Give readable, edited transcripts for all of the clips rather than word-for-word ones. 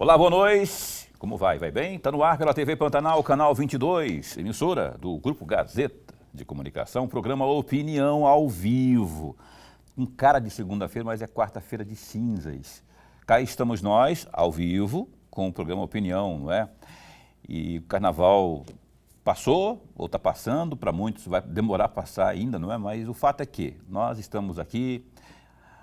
Olá, boa noite. Como vai? Vai bem? Está no ar pela TV Pantanal, canal 22, emissora do Grupo Gazeta de Comunicação, programa Opinião ao Vivo. Um cara de segunda-feira, mas é quarta-feira de cinzas. Cá estamos nós, ao vivo, com o programa Opinião, não é? E o carnaval passou, ou está passando, para muitos vai demorar a passar ainda, não é? Mas o fato é que nós estamos aqui,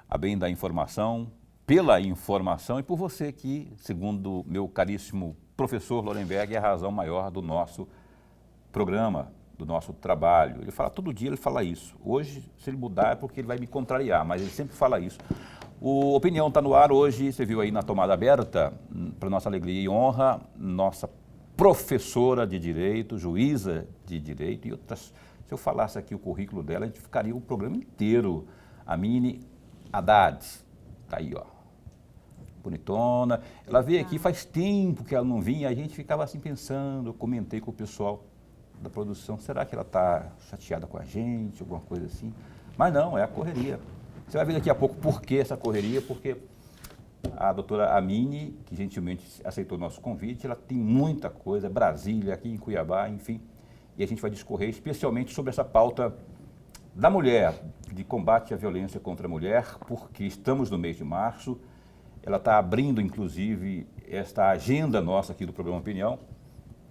a bem da informação, pela informação e por você que, segundo meu caríssimo professor Lorenberg, é a razão maior do nosso programa, do nosso trabalho. Ele fala, todo dia ele fala isso. Hoje, se ele mudar é porque ele vai me contrariar, mas ele sempre fala isso. O Opinião está no ar hoje, você viu aí na tomada aberta, para nossa alegria e honra, nossa professora de Direito, juíza de Direito e outras. Se eu falasse aqui o currículo dela, a gente ficaria o programa inteiro. Amine Haddad, está aí, ó. Bonitona. Ela veio aqui faz tempo que ela não vinha, a gente ficava assim pensando, eu comentei com o pessoal da produção, será que ela está chateada com a gente, alguma coisa assim? Mas não, é a correria. Você vai ver daqui a pouco por que essa correria, porque a doutora Amine, que gentilmente aceitou o nosso convite, ela tem muita coisa, Brasília, aqui em Cuiabá, enfim, e a gente vai discorrer especialmente sobre essa pauta da mulher, de combate à violência contra a mulher, porque estamos no mês de março. Ela está abrindo, inclusive, esta agenda nossa aqui do programa Opinião.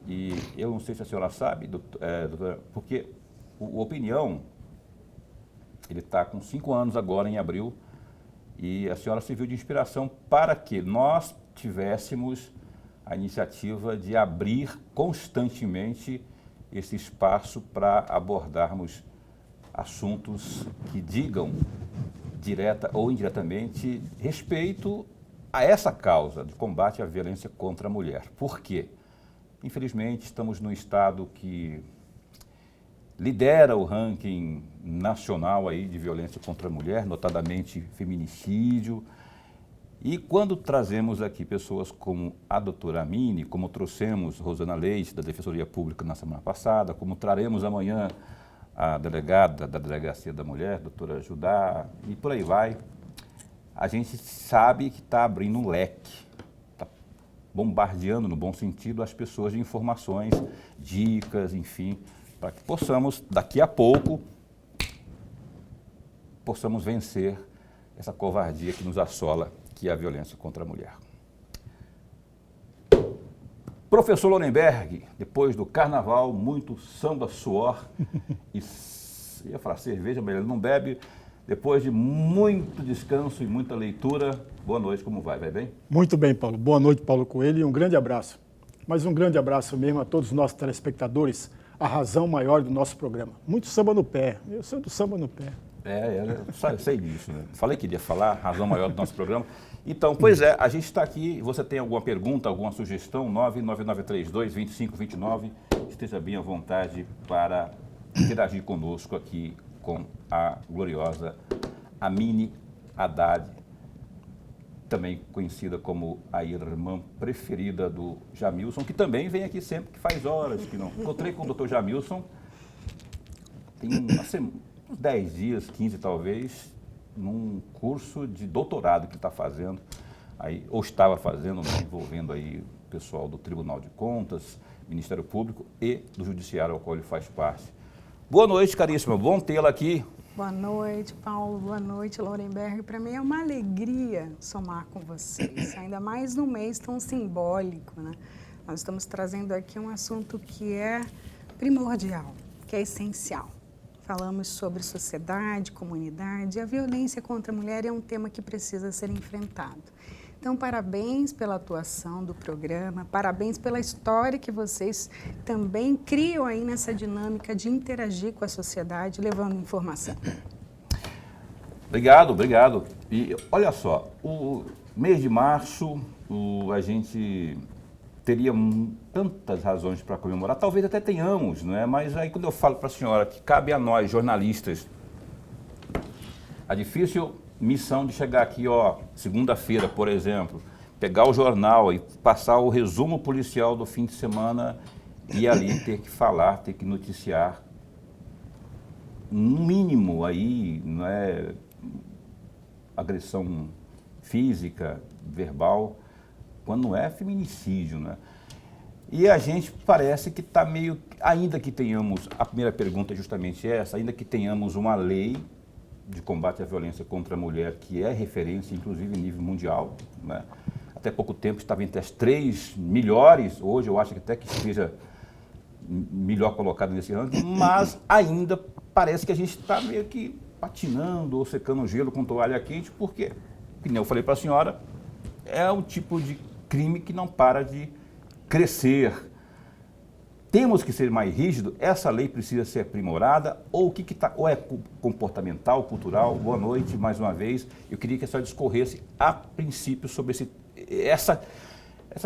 E eu não sei se a senhora sabe, doutora, porque o Opinião, ele está com 5 anos agora, em abril, e a senhora serviu de inspiração para que nós tivéssemos a iniciativa de abrir constantemente esse espaço para abordarmos assuntos que digam, direta ou indiretamente, respeito a essa causa de combate à violência contra a mulher. Por quê? Infelizmente, estamos num estado que lidera o ranking nacional aí de violência contra a mulher, notadamente feminicídio. E quando trazemos aqui pessoas como a doutora Amine, como trouxemos Rosana Leite, da Defensoria Pública na semana passada, como traremos amanhã a delegada da Delegacia da Mulher, doutora Judá, e por aí vai, a gente sabe que está abrindo um leque, está bombardeando, no bom sentido, as pessoas de informações, dicas, enfim, para que possamos, daqui a pouco, possamos vencer essa covardia que nos assola, que é a violência contra a mulher. Professor Lorenberg, depois do carnaval, muito samba, suor e, ia falar cerveja, mas ele não bebe. Depois de muito descanso e muita leitura, boa noite, como vai? Vai bem? Muito bem, Paulo. Boa noite, Paulo Coelho, e um grande abraço. Mas um grande abraço mesmo a todos os nossos telespectadores, a razão maior do nosso programa. Muito samba no pé, eu sou do samba no pé. Eu sei disso, né? Falei que iria falar, razão maior do nosso programa. Então, pois é, a gente está aqui, você tem alguma pergunta, alguma sugestão, 99932-2529, esteja bem à vontade para interagir conosco aqui com a gloriosa Amine Haddad, também conhecida como a irmã preferida do Jamilson, que também vem aqui sempre, que faz horas que não. Encontrei com o doutor Jamilson, tem uns 10 dias, 15 talvez, num curso de doutorado que ele está fazendo, aí, ou estava fazendo, né, envolvendo aí o pessoal do Tribunal de Contas, Ministério Público e do Judiciário ao qual ele faz parte. Boa noite, caríssima, bom tê-la aqui. Boa noite, Paulo, boa noite, Lorenberg. Para mim é uma alegria somar com vocês, ainda mais num mês tão simbólico, né? Nós estamos trazendo aqui um assunto que é primordial, que é essencial. Falamos sobre sociedade, comunidade, e a violência contra a mulher é um tema que precisa ser enfrentado. Então, parabéns pela atuação do programa, parabéns pela história que vocês também criam aí nessa dinâmica de interagir com a sociedade, levando informação. Obrigado, obrigado. E olha só, o mês de março, a gente teria tantas razões para comemorar, talvez até tenhamos, não é? Mas aí quando eu falo para a senhora que cabe a nós, jornalistas, a difícil missão de chegar aqui, ó, segunda-feira, por exemplo, pegar o jornal e passar o resumo policial do fim de semana e ali ter que falar, ter que noticiar, no mínimo aí, não é, agressão física, verbal, quando não é feminicídio, né? E a gente parece que está meio, ainda que tenhamos, a primeira pergunta é justamente essa, ainda que tenhamos uma lei de combate à violência contra a mulher que é referência, inclusive em nível mundial, né? Até pouco tempo estava entre as 3 melhores, hoje eu acho que até que esteja melhor colocado nesse ranking, mas ainda parece que a gente está meio que patinando ou secando o gelo com toalha quente, porque, como eu falei para a senhora, é um tipo de crime que não para de crescer. Temos que ser mais rígidos, essa lei precisa ser aprimorada, ou ou é comportamental, cultural? Boa noite, mais uma vez. Eu queria que a senhora discorresse a princípio sobre essa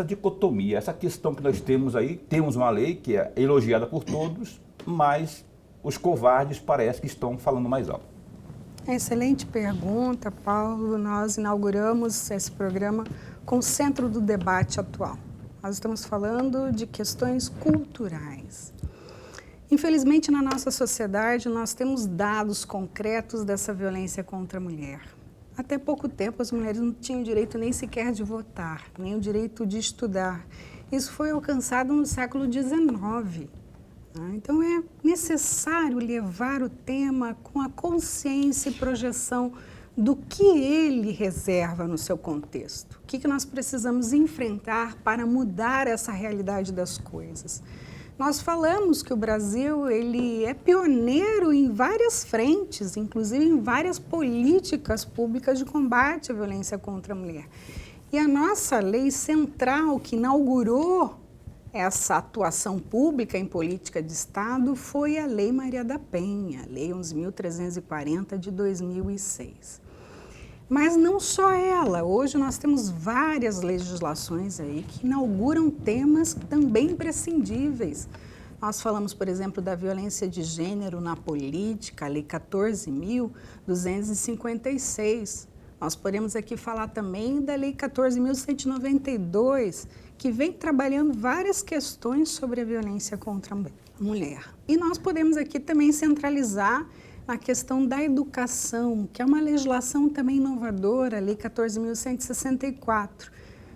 dicotomia, essa questão que nós temos aí. Temos uma lei que é elogiada por todos, mas os covardes parece que estão falando mais alto. Excelente pergunta, Paulo. Nós inauguramos esse programa com o centro do debate atual. Nós estamos falando de questões culturais. Infelizmente, na nossa sociedade, nós temos dados concretos dessa violência contra a mulher. Até pouco tempo, as mulheres não tinham direito nem sequer de votar, nem o direito de estudar. Isso foi alcançado no século XIX. Então, é necessário levar o tema com a consciência e projeção do que ele reserva no seu contexto. O que nós precisamos enfrentar para mudar essa realidade das coisas. Nós falamos que o Brasil ele é pioneiro em várias frentes, inclusive em várias políticas públicas de combate à violência contra a mulher. E a nossa lei central que inaugurou essa atuação pública em política de Estado foi a Lei Maria da Penha, Lei 11.340 de 2006. Mas não só ela, hoje nós temos várias legislações aí que inauguram temas também imprescindíveis. Nós falamos, por exemplo, da violência de gênero na política, a Lei 14.256. Nós podemos aqui falar também da Lei 14.192, que vem trabalhando várias questões sobre a violência contra a mulher. E nós podemos aqui também centralizar na questão da educação, que é uma legislação também inovadora, a Lei 14.164.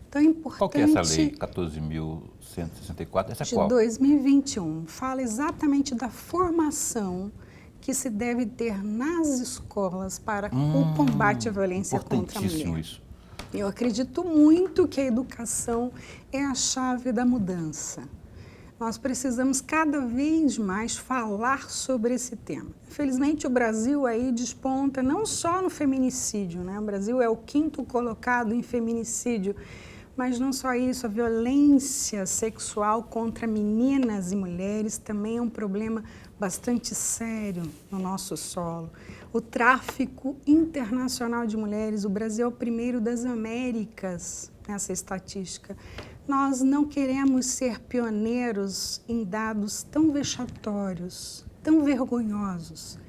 Então é importante... Qual que é essa lei 14.164? Essa é qual? De 2021. Fala exatamente da formação que se deve ter nas escolas para o combate à violência contra a mulher. Isso. Eu acredito muito que a educação é a chave da mudança. Nós precisamos cada vez mais falar sobre esse tema. Infelizmente, o Brasil aí desponta não só no feminicídio, né? O Brasil é o 5º colocado em feminicídio, mas não só isso, a violência sexual contra meninas e mulheres também é um problema bastante sério no nosso solo. O tráfico internacional de mulheres, o Brasil é o primeiro das Américas nessa estatística. Nós não queremos ser pioneiros em dados tão vexatórios, tão vergonhosos.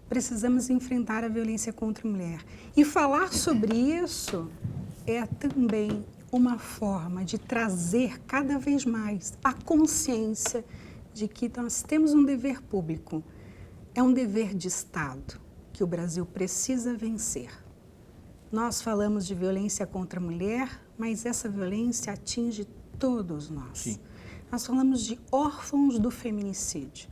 Precisamos enfrentar a violência contra a mulher. E falar sobre isso é também uma forma de trazer cada vez mais a consciência de que nós temos um dever público. É um dever de Estado que o Brasil precisa vencer. Nós falamos de violência contra a mulher, mas essa violência atinge todos nós. Sim. Nós falamos de órfãos do feminicídio.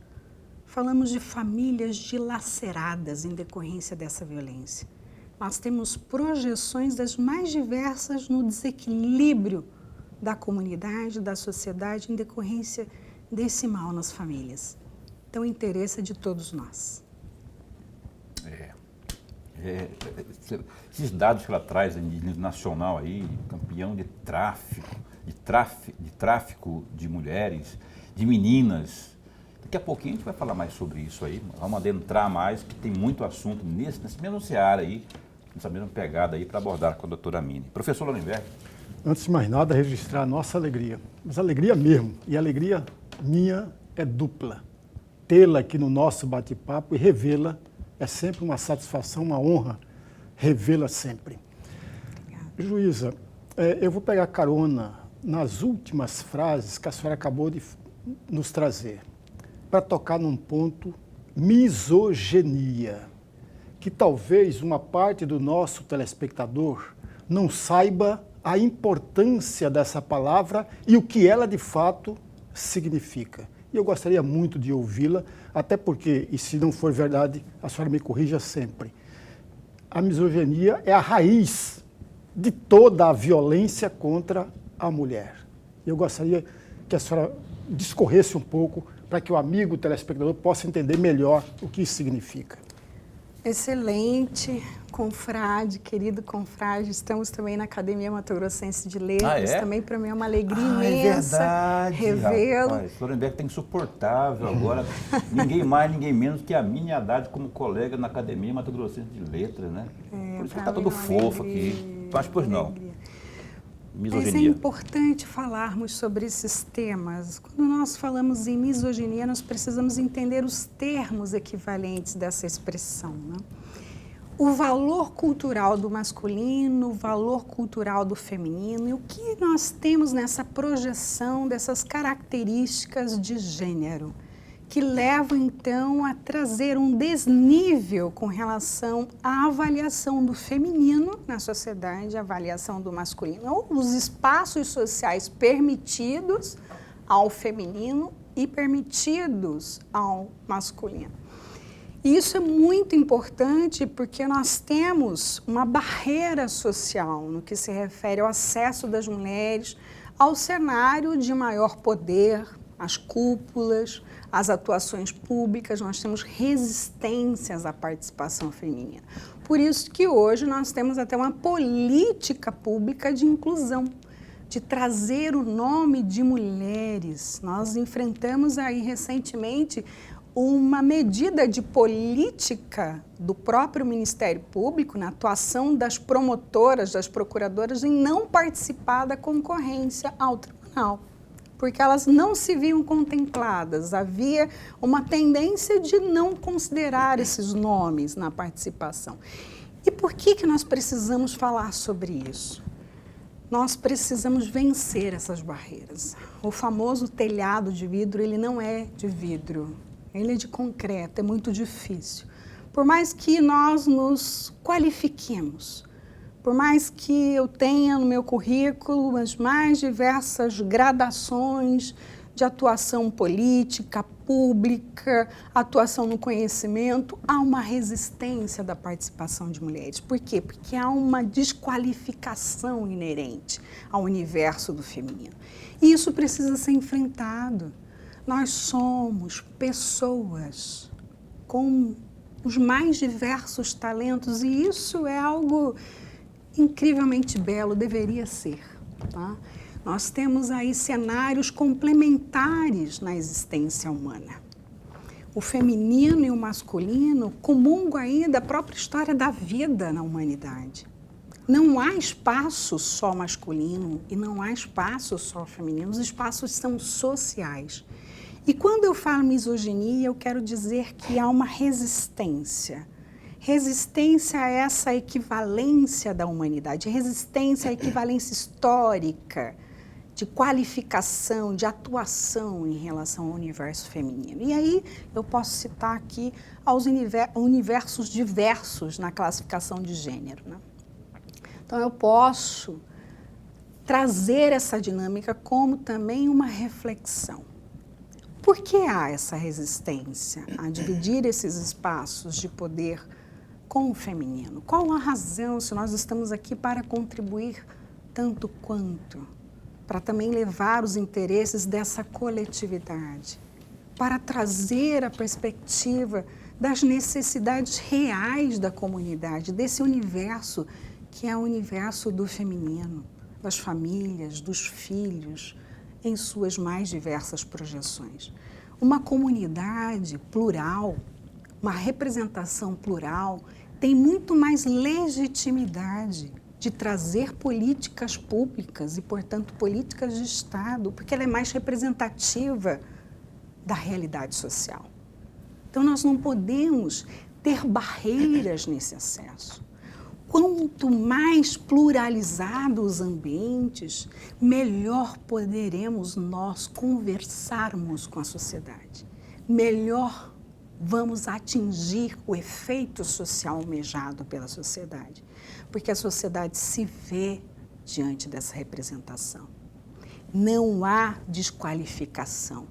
Falamos de famílias dilaceradas em decorrência dessa violência. Nós temos projeções das mais diversas no desequilíbrio da comunidade, da sociedade, em decorrência desse mal nas famílias. Então, o interesse é de todos nós. Esses dados que ela traz de nível nacional aí, campeão de tráfico de mulheres, de meninas. Daqui a pouquinho a gente vai falar mais sobre isso aí, vamos adentrar mais, que tem muito assunto nesse mesmo seara aí, nessa mesma pegada aí para abordar com a doutora Mini. Professor Lorenberg. Antes de mais nada, registrar a nossa alegria, mas alegria mesmo, e a alegria minha é dupla. Tê-la aqui no nosso bate-papo e revê-la é sempre uma satisfação, uma honra revê-la sempre. Juíza, eu vou pegar carona nas últimas frases que a senhora acabou de nos trazer, para tocar num ponto, misoginia, que talvez uma parte do nosso telespectador não saiba a importância dessa palavra e o que ela de fato significa. E eu gostaria muito de ouvi-la, até porque, e se não for verdade, a senhora me corrija sempre, a misoginia é a raiz de toda a violência contra a mulher. Eu gostaria que a senhora discorresse um pouco para que o amigo telespectador possa entender melhor o que isso significa. Excelente, confrade, querido confrade. Estamos também na Academia Mato Grossense de Letras. Também para mim é uma alegria imensa revê-lo. Lorenberg está insuportável agora. Ninguém mais, ninguém menos que a minha Haddad como colega na Academia Mato Grossense de Letras, né? Por isso que está todo fofo aqui. Mas, pois não. Misoginia. Mas é importante falarmos sobre esses temas. Quando nós falamos em misoginia, nós precisamos entender os termos equivalentes dessa expressão, né? O valor cultural do masculino, o valor cultural do feminino e o que nós temos nessa projeção dessas características de gênero, que levam, então, a trazer um desnível com relação à avaliação do feminino na sociedade, a avaliação do masculino, ou os espaços sociais permitidos ao feminino e permitidos ao masculino. E isso é muito importante porque nós temos uma barreira social no que se refere ao acesso das mulheres ao cenário de maior poder, às cúpulas, as atuações públicas, nós temos resistências à participação feminina. Por isso que hoje nós temos até uma política pública de inclusão, de trazer o nome de mulheres. Nós enfrentamos aí recentemente uma medida de política do próprio Ministério Público na atuação das promotoras, das procuradoras em não participar da concorrência ao tribunal, porque elas não se viam contempladas. Havia uma tendência de não considerar esses nomes na participação. E por que nós precisamos falar sobre isso? Nós precisamos vencer essas barreiras. O famoso telhado de vidro, ele não é de vidro, ele é de concreto, é muito difícil. Por mais que nós nos qualifiquemos, por mais que eu tenha no meu currículo as mais diversas gradações de atuação política, pública, atuação no conhecimento, há uma resistência da participação de mulheres. Por quê? Porque há uma desqualificação inerente ao universo do feminino. E isso precisa ser enfrentado. Nós somos pessoas com os mais diversos talentos e isso é algo incrivelmente belo, deveria ser, tá? Nós temos aí cenários complementares na existência humana. O feminino e o masculino comungam aí da própria história da vida na humanidade. Não há espaço só masculino e não há espaço só feminino, os espaços são sociais. E quando eu falo misoginia, eu quero dizer que há uma resistência. Resistência a essa equivalência da humanidade, resistência à equivalência histórica, de qualificação, de atuação em relação ao universo feminino. E aí eu posso citar aqui aos universos diversos na classificação de gênero, né? Então eu posso trazer essa dinâmica como também uma reflexão. Por que há essa resistência a dividir esses espaços de poder com o feminino? Qual a razão, se nós estamos aqui para contribuir tanto quanto, para também levar os interesses dessa coletividade, para trazer a perspectiva das necessidades reais da comunidade, desse universo que é o universo do feminino, das famílias, dos filhos, em suas mais diversas projeções. Uma comunidade plural, uma representação plural, tem muito mais legitimidade de trazer políticas públicas e, portanto, políticas de Estado, porque ela é mais representativa da realidade social. Então, nós não podemos ter barreiras nesse acesso. Quanto mais pluralizados os ambientes, melhor poderemos nós conversarmos com a sociedade. Melhor vamos atingir o efeito social almejado pela sociedade. Porque a sociedade se vê diante dessa representação. Não há desqualificação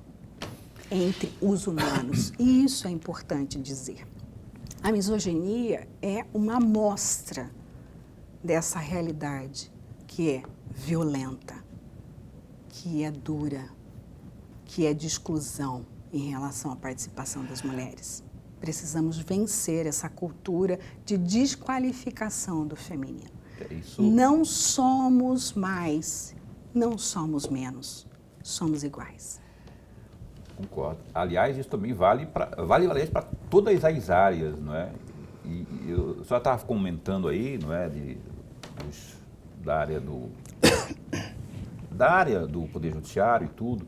entre os humanos, e isso é importante dizer. A misoginia é uma amostra dessa realidade que é violenta, que é dura, que é de exclusão em relação à participação das mulheres. Precisamos vencer essa cultura de desqualificação do feminino. Isso... Não somos mais, não somos menos, somos iguais. Concordo. Aliás, isso também vale para todas as áreas, não é? E eu só estava comentando aí, não é, da área do Poder Judiciário e tudo.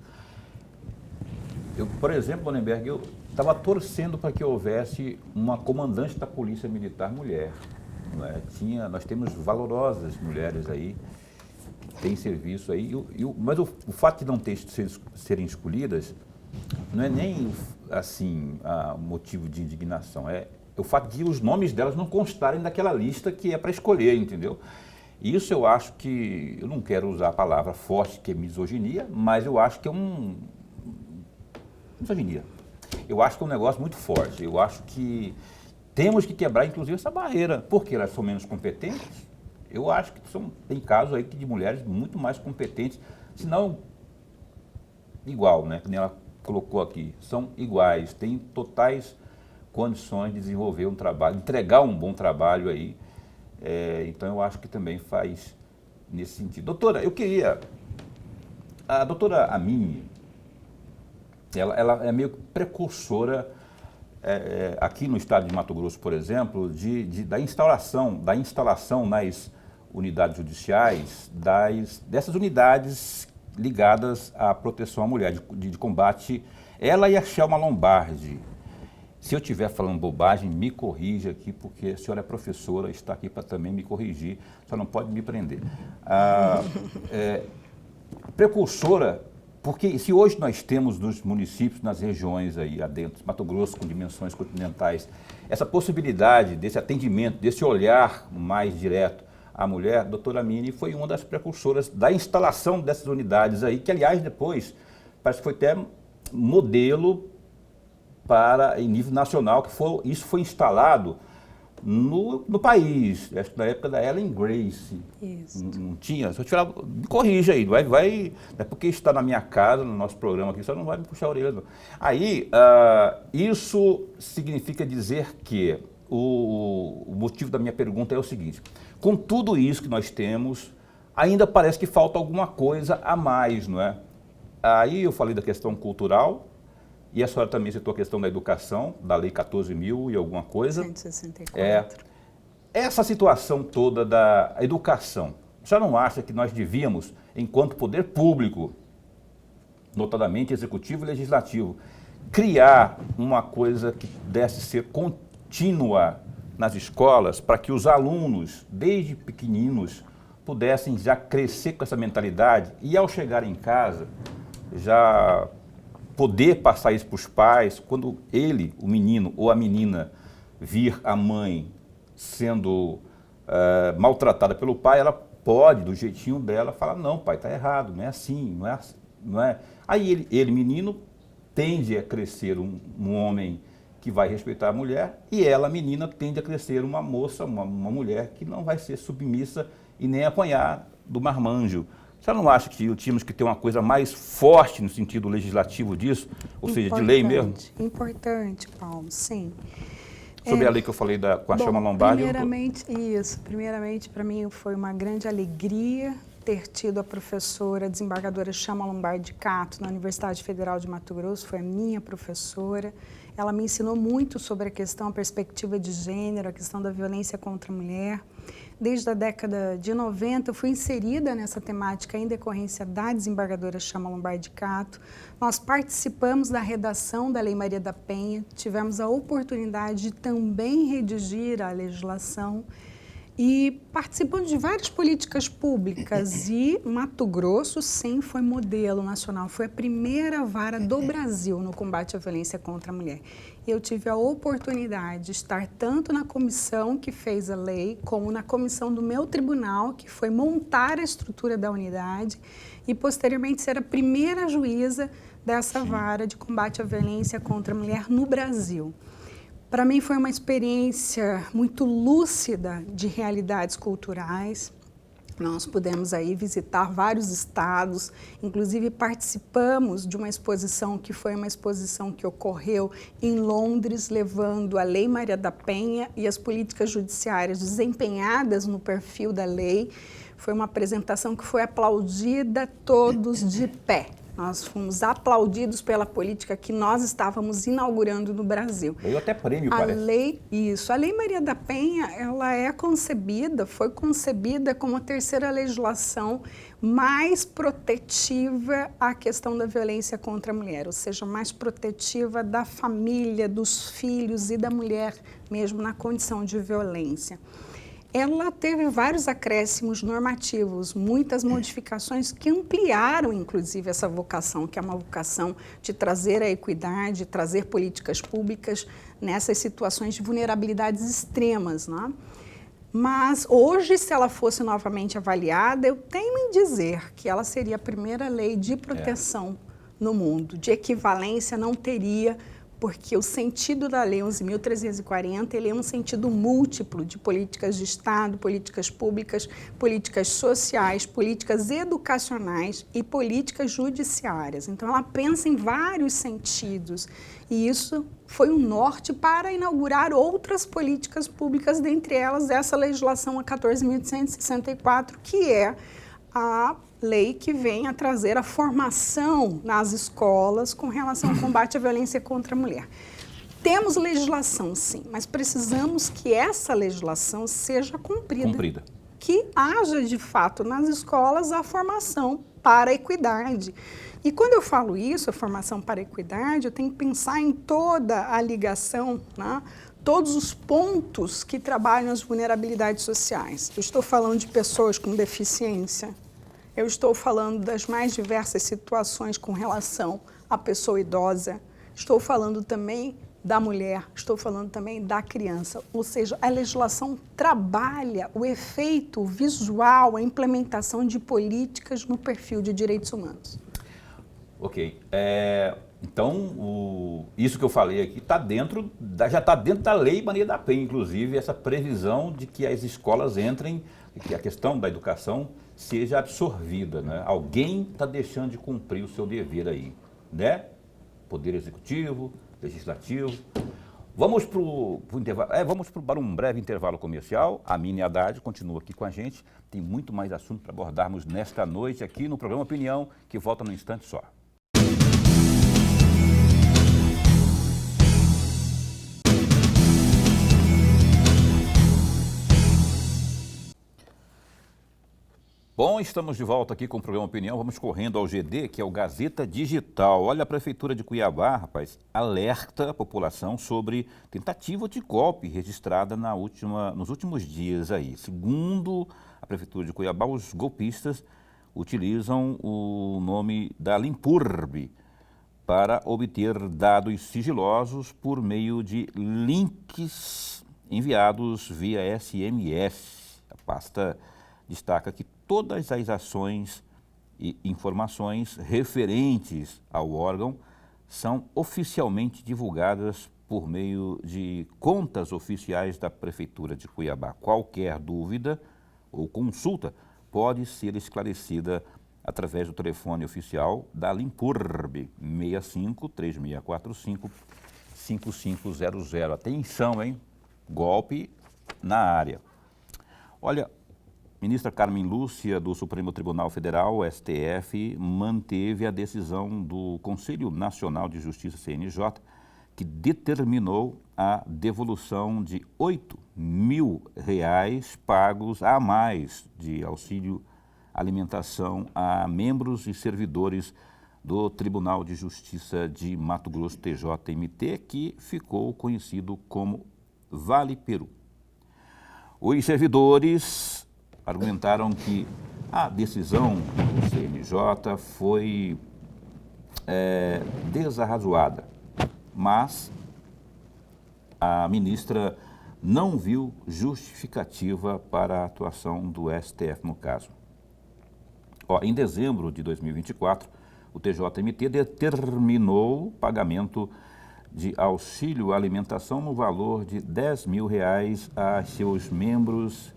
Eu, por exemplo, Lorenberg, eu estava torcendo para que houvesse uma comandante da Polícia Militar mulher. Não é? Nós temos valorosas mulheres aí que têm serviço aí, mas o fato de não serem escolhidas não é nem assim motivo de indignação, é o fato de os nomes delas não constarem daquela lista que é para escolher, entendeu? Isso eu acho que, eu não quero usar a palavra forte, que é misoginia, mas eu acho que é misoginia. Eu acho que é um negócio muito forte. Eu acho que temos que quebrar, inclusive, essa barreira. Porque elas são menos competentes? Eu acho que tem casos aí de mulheres muito mais competentes, se não igual, né? Que nem ela colocou aqui. São iguais, têm totais condições de desenvolver um trabalho, entregar um bom trabalho aí. Então, eu acho que também faz nesse sentido. Doutora, eu queria... A doutora Amine, ela é meio precursora aqui no estado de Mato Grosso, por exemplo, da instalação nas unidades judiciais dessas unidades ligadas à proteção à mulher, de combate. Ela e a Chelma Lombardi. Se eu estiver falando bobagem, me corrija aqui, porque a senhora é professora, está aqui para também me corrigir, só não pode me prender. Precursora, porque se hoje nós temos nos municípios, nas regiões aí adentro, Mato Grosso com dimensões continentais, essa possibilidade desse atendimento, desse olhar mais direto à mulher, a doutora Amine foi uma das precursoras da instalação dessas unidades aí, que aliás depois parece que foi até modelo em nível nacional, isso foi instalado no país, acho que na época da Ellen Grace. Isso. Não tinha? Se eu te falar, me corrija aí, não é porque está na minha casa, no nosso programa aqui, só não vai me puxar a orelha. Não. Aí, isso significa dizer que o motivo da minha pergunta é o seguinte: com tudo isso que nós temos, ainda parece que falta alguma coisa a mais, não é? Aí eu falei da questão cultural, e a senhora também citou a questão da educação, da Lei 14.000 e alguma coisa. 164. Essa situação toda da educação, a senhora não acha que nós devíamos, enquanto poder público, notadamente executivo e legislativo, criar uma coisa que desse ser contínua nas escolas, para que os alunos, desde pequeninos, pudessem já crescer com essa mentalidade e, ao chegar em casa, já poder passar isso para os pais, quando ele, o menino ou a menina, vir a mãe sendo maltratada pelo pai, ela pode, do jeitinho dela, falar: não, pai, está errado, não é assim, não é. Aí ele, menino, tende a crescer um homem que vai respeitar a mulher, e ela, menina, tende a crescer uma moça, uma mulher que não vai ser submissa e nem apanhar do marmanjo. Você não acha que tínhamos que ter uma coisa mais forte no sentido legislativo disso? Ou seja, de lei mesmo? Importante, Paulo, sim. Sobre a lei que eu falei com a Chelma Lombardi. Primeiramente, para mim foi uma grande alegria ter tido a professora desembargadora Chelma Lombardi Cato na Universidade Federal de Mato Grosso, foi a minha professora. Ela me ensinou muito sobre a perspectiva de gênero, a questão da violência contra a mulher. Desde a década de 90, eu fui inserida nessa temática em decorrência da desembargadora Chelma Lombardi Cato. Nós participamos da redação da Lei Maria da Penha, tivemos a oportunidade de também redigir a legislação e participando de várias políticas públicas. E Mato Grosso, sim, foi modelo nacional, foi a primeira vara do Brasil no combate à violência contra a mulher. Eu tive a oportunidade de estar tanto na comissão que fez a lei, como na comissão do meu tribunal, que foi montar a estrutura da unidade, e posteriormente ser a primeira juíza dessa vara de combate à violência contra a mulher no Brasil. Para mim foi uma experiência muito lúcida de realidades culturais. Nós pudemos aí visitar vários estados, inclusive participamos de uma exposição que foi uma exposição que ocorreu em Londres, levando a Lei Maria da Penha e as políticas judiciárias desempenhadas no perfil da lei. Foi uma apresentação que foi aplaudida todos de pé. Nós fomos aplaudidos pela política que nós estávamos inaugurando no Brasil. Veio até prêmio, parece. A Lei Maria da Penha, ela foi concebida como a terceira legislação mais protetiva à questão da violência contra a mulher, ou seja, mais protetiva da família, dos filhos e da mulher, mesmo na condição de violência. Ela teve vários acréscimos normativos, muitas modificações que ampliaram, inclusive, essa vocação, que é uma vocação de trazer a equidade, trazer políticas públicas nessas situações de vulnerabilidades extremas, né? Mas hoje, se ela fosse novamente avaliada, eu tenho em dizer que ela seria a primeira lei de proteção no mundo. De equivalência não teria, porque o sentido da Lei 11.340, ele é um sentido múltiplo de políticas de Estado, políticas públicas, políticas sociais, políticas educacionais e políticas judiciárias. Então, ela pensa em vários sentidos e isso foi um norte para inaugurar outras políticas públicas, dentre elas essa legislação, a 14.164, que é a lei que vem a trazer a formação nas escolas com relação ao combate à violência contra a mulher. Temos legislação, sim, mas precisamos que essa legislação seja cumprida. Que haja, de fato, nas escolas a formação para a equidade. E quando eu falo isso, a formação para a equidade, eu tenho que pensar em toda a ligação, né? Todos os pontos que trabalham as vulnerabilidades sociais. Eu estou falando de pessoas com deficiência, eu estou falando das mais diversas situações com relação à pessoa idosa, estou falando também da mulher, estou falando também da criança. Ou seja, a legislação trabalha o efeito visual, a implementação de políticas no perfil de direitos humanos. Ok. Então, isso que eu falei aqui já está dentro da Lei Maria da Penha, inclusive, essa previsão de que as escolas entrem, que a questão da educação seja absorvida, né? Alguém está deixando de cumprir o seu dever aí, né? Poder Executivo, Legislativo. Vamos para um breve intervalo comercial. A Mini Haddad continua aqui com a gente. Tem muito mais assunto para abordarmos nesta noite aqui no programa Opinião, que volta num instante só. Bom, estamos de volta aqui com o programa Opinião. Vamos correndo ao GD, que é o Gazeta Digital. Olha, a Prefeitura de Cuiabá, rapaz, alerta a população sobre tentativa de golpe registrada nos últimos dias aí. Segundo a Prefeitura de Cuiabá, os golpistas utilizam o nome da Limpurb para obter dados sigilosos por meio de links enviados via SMS. A pasta destaca que todas as ações e informações referentes ao órgão são oficialmente divulgadas por meio de contas oficiais da Prefeitura de Cuiabá. Qualquer dúvida ou consulta pode ser esclarecida através do telefone oficial da Limpurb, 65-3645-5500. Atenção, hein? Golpe na área. Olha, ministra Carmen Lúcia, do Supremo Tribunal Federal, STF, manteve a decisão do Conselho Nacional de Justiça, CNJ, que determinou a devolução de R$8.000 pagos a mais de auxílio alimentação a membros e servidores do Tribunal de Justiça de Mato Grosso, TJMT, que ficou conhecido como Vale Peru. Os servidores argumentaram que a decisão do CNJ foi desarrazoada, mas a ministra não viu justificativa para a atuação do STF no caso. Em dezembro de 2024, o TJMT determinou o pagamento de auxílio alimentação no valor de R$10 mil a seus membros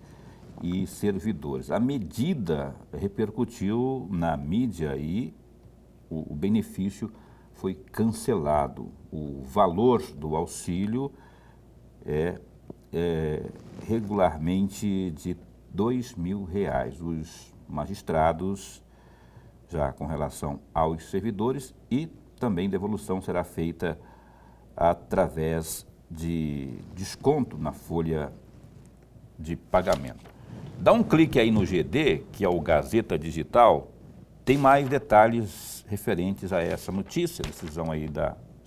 e servidores. A medida repercutiu na mídia e o benefício foi cancelado. O valor do auxílio é regularmente de R$2 mil. Os magistrados, já com relação aos servidores, e também devolução será feita através de desconto na folha de pagamento. Dá um clique aí no GD, que é o Gazeta Digital, tem mais detalhes referentes a essa notícia, decisão aí do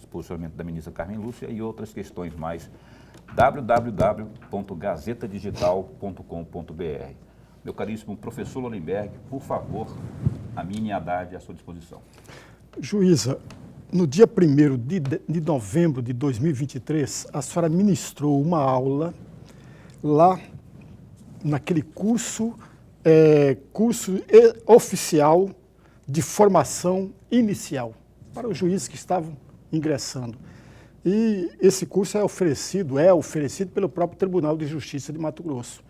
posicionamento da ministra Carmen Lúcia e outras questões mais. www.gazetadigital.com.br. Meu caríssimo professor Lorenberg, por favor, a minha Haddad à sua disposição. Juíza, no dia 1º de novembro de 2023, a senhora ministrou uma aula lá naquele curso oficial de formação inicial para os juízes que estavam ingressando. E esse curso é oferecido pelo próprio Tribunal de Justiça de Mato Grosso.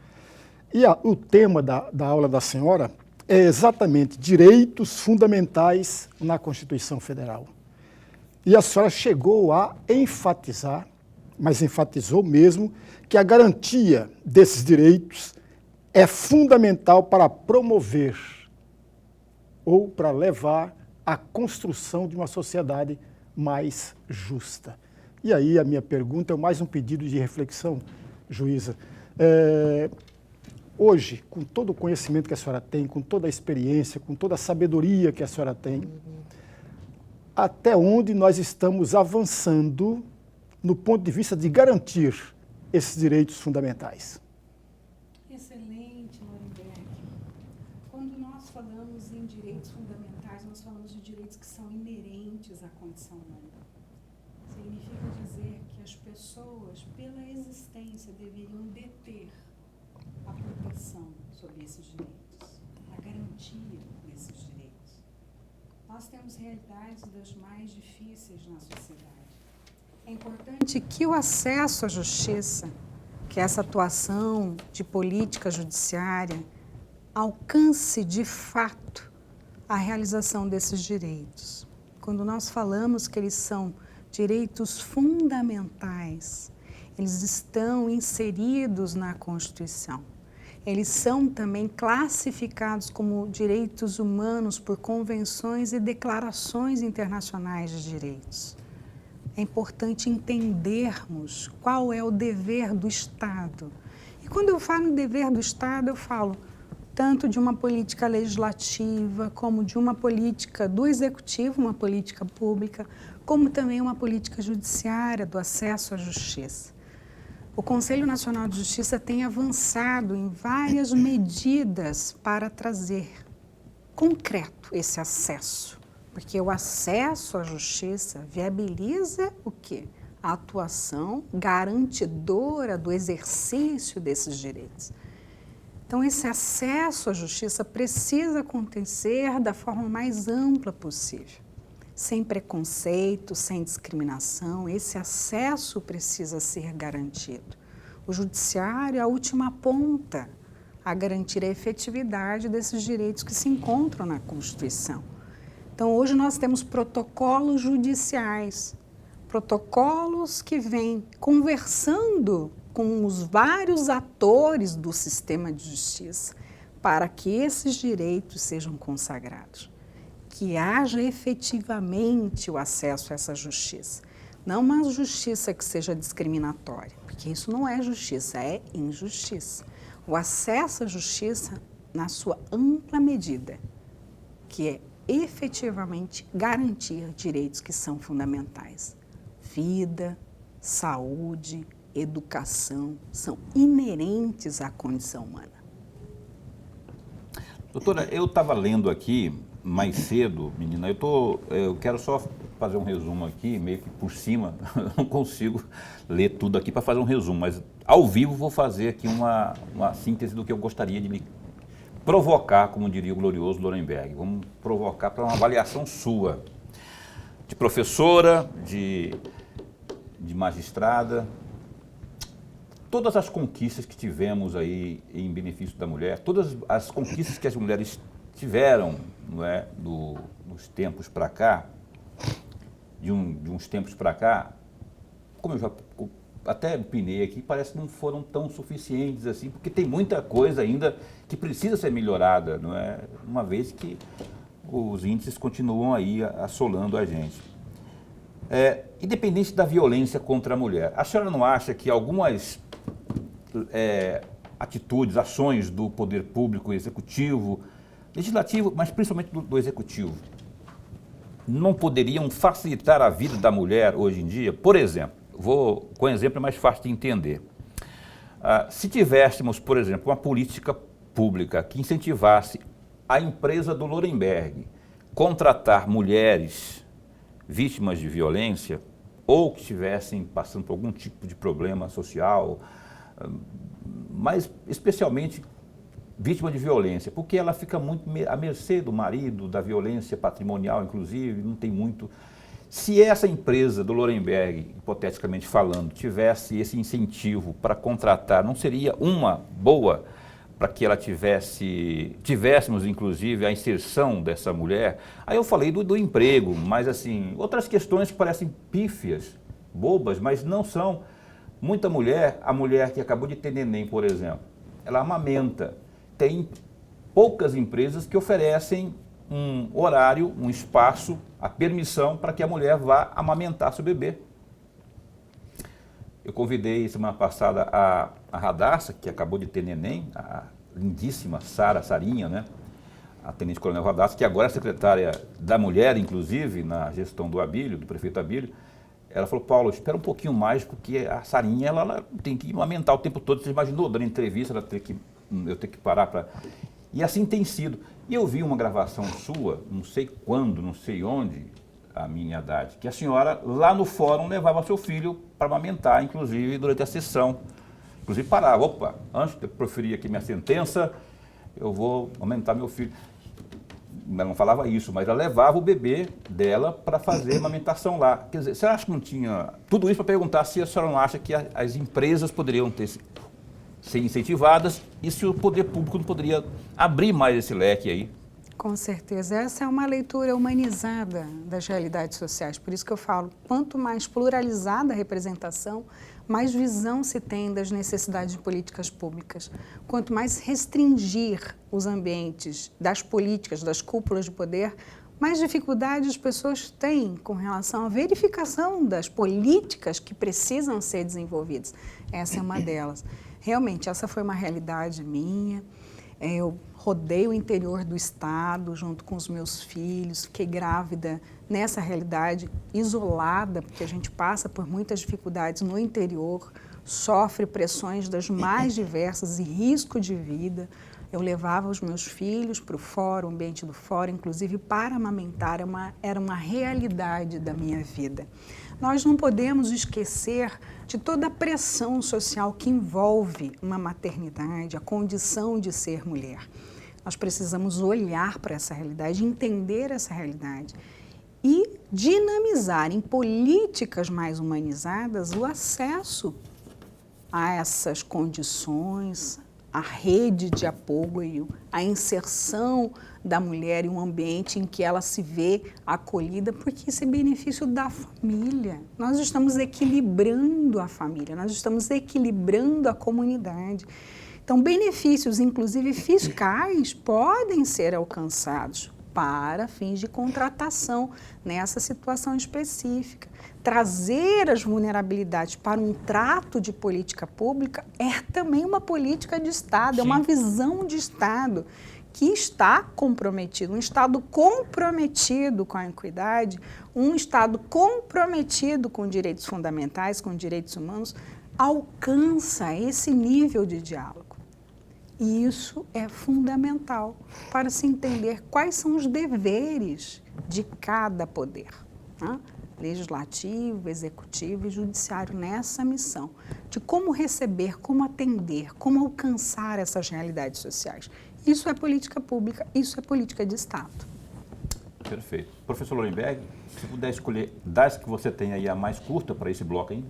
E o tema da aula da senhora é exatamente direitos fundamentais na Constituição Federal. E a senhora chegou a enfatizar, mas enfatizou mesmo, que a garantia desses direitos é fundamental para promover ou para levar à construção de uma sociedade mais justa. E aí a minha pergunta é mais um pedido de reflexão, juíza. Hoje, com todo o conhecimento que a senhora tem, com toda a experiência, com toda a sabedoria que a senhora tem, até onde nós estamos avançando no ponto de vista de garantir esses direitos fundamentais? Excelente, Lorenberg. Quando nós falamos em direitos fundamentais, nós falamos de direitos que são inerentes à condição humana. Significa dizer que as pessoas, pela existência, deveriam deter a proteção sobre esses direitos, a garantia desses direitos. Nós temos realidades das mais difíceis na sociedade. É importante que o acesso à justiça, que essa atuação de política judiciária, alcance de fato a realização desses direitos. Quando nós falamos que eles são direitos fundamentais, eles estão inseridos na Constituição. Eles são também classificados como direitos humanos por convenções e declarações internacionais de direitos. É importante entendermos qual é o dever do Estado. E quando eu falo em dever do Estado, eu falo tanto de uma política legislativa, como de uma política do Executivo, uma política pública, como também uma política judiciária do acesso à justiça. O Conselho Nacional de Justiça tem avançado em várias medidas para trazer concreto esse acesso, porque o acesso à justiça viabiliza o quê? A atuação garantidora do exercício desses direitos. Então, esse acesso à justiça precisa acontecer da forma mais ampla possível, sem preconceito, sem discriminação. Esse acesso precisa ser garantido. O judiciário é a última ponta a garantir a efetividade desses direitos que se encontram na Constituição. Então, hoje nós temos protocolos judiciais, protocolos que vêm conversando com os vários atores do sistema de justiça para que esses direitos sejam consagrados. Que haja efetivamente o acesso a essa justiça. Não uma justiça que seja discriminatória, porque isso não é justiça, é injustiça. O acesso à justiça na sua ampla medida, que é efetivamente garantir direitos que são fundamentais. Vida, saúde, educação são inerentes à condição humana. Doutora, eu estava lendo aqui mais cedo, menina, eu quero só fazer um resumo aqui, meio que por cima, eu não consigo ler tudo aqui para fazer um resumo, mas ao vivo vou fazer aqui uma síntese do que eu gostaria de lhe provocar, como diria o glorioso Lorenberg. Vamos provocar para uma avaliação sua, de professora, de magistrada. Todas as conquistas que tivemos aí em benefício da mulher, todas as conquistas que as mulheres tiveram, não é, dos tempos para cá, de uns tempos para cá, como eu já até opinei aqui, parece que não foram tão suficientes assim, porque tem muita coisa ainda que precisa ser melhorada, não é? Uma vez que os índices continuam aí assolando a gente. Independente da violência contra a mulher, a senhora não acha que algumas atitudes, ações do poder público, executivo, legislativo, mas principalmente do executivo, não poderiam facilitar a vida da mulher hoje em dia? Por exemplo, com um exemplo é mais fácil de entender. Se tivéssemos, por exemplo, uma política pública que incentivasse a empresa do Lorenberg contratar mulheres vítimas de violência ou que estivessem passando por algum tipo de problema social, mas especialmente vítima de violência, porque ela fica muito à mercê do marido, da violência patrimonial, inclusive, não tem muito. Se essa empresa do Lorenberg, hipoteticamente falando, tivesse esse incentivo para contratar, não seria uma boa para que ela tivéssemos, inclusive, a inserção dessa mulher? Aí eu falei do emprego, mas, assim, outras questões que parecem pífias, bobas, mas não são. Muita mulher, a mulher que acabou de ter neném, por exemplo, ela amamenta. Tem poucas empresas que oferecem um horário, um espaço, a permissão para que a mulher vá amamentar seu bebê. Eu convidei semana passada a Radassa, que acabou de ter neném, a lindíssima Sarinha, né? A Tenente Coronel Radassa, que agora é secretária da Mulher, inclusive, na gestão do Abílio, do prefeito Abílio. Ela falou: Paulo, espera um pouquinho mais, porque a Sarinha ela tem que amamentar o tempo todo. Você imaginou, dando entrevista, eu ter que parar para... E assim tem sido. E eu vi uma gravação sua, não sei quando, não sei onde, a minha idade, que a senhora lá no fórum levava seu filho para amamentar, inclusive durante a sessão. Inclusive parava: opa, antes de eu proferir aqui minha sentença, eu vou amamentar meu filho. Ela não falava isso, mas ela levava o bebê dela para fazer a amamentação lá. Quer dizer, você acha que não tinha... Tudo isso para perguntar se a senhora não acha que as empresas poderiam ser incentivadas e se o poder público não poderia abrir mais esse leque aí. Com certeza, essa é uma leitura humanizada das realidades sociais, por isso que eu falo, quanto mais pluralizada a representação, mais visão se tem das necessidades de políticas públicas. Quanto mais restringir os ambientes das políticas, das cúpulas de poder, mais dificuldade as pessoas têm com relação à verificação das políticas que precisam ser desenvolvidas. Essa é uma delas. Realmente, essa foi uma realidade minha. Eu rodei o interior do estado junto com os meus filhos, fiquei grávida nessa realidade, isolada, porque a gente passa por muitas dificuldades no interior, sofre pressões das mais diversas e risco de vida. Eu levava os meus filhos para o fórum, o ambiente do fórum, inclusive para amamentar, era uma realidade da minha vida. Nós não podemos esquecer de toda a pressão social que envolve uma maternidade, a condição de ser mulher. Nós precisamos olhar para essa realidade, entender essa realidade e dinamizar em políticas mais humanizadas o acesso a essas condições, a rede de apoio, a inserção da mulher em um ambiente em que ela se vê acolhida, porque isso é benefício da família. Nós estamos equilibrando a família, nós estamos equilibrando a comunidade. Então, benefícios, inclusive fiscais, podem ser alcançados para fins de contratação nessa situação específica. Trazer as vulnerabilidades para um trato de política pública é também uma política de Estado, Sim. É uma visão de Estado que está comprometido, um Estado comprometido com a equidade, um Estado comprometido com direitos fundamentais, com direitos humanos, alcança esse nível de diálogo. E isso é fundamental para se entender quais são os deveres de cada poder, né? Legislativo, executivo e judiciário nessa missão de como receber, como atender, como alcançar essas realidades sociais. Isso é política pública, isso é política de Estado. Perfeito. Professor Lorenberg, se puder escolher das que você tem aí a mais curta para esse bloco ainda?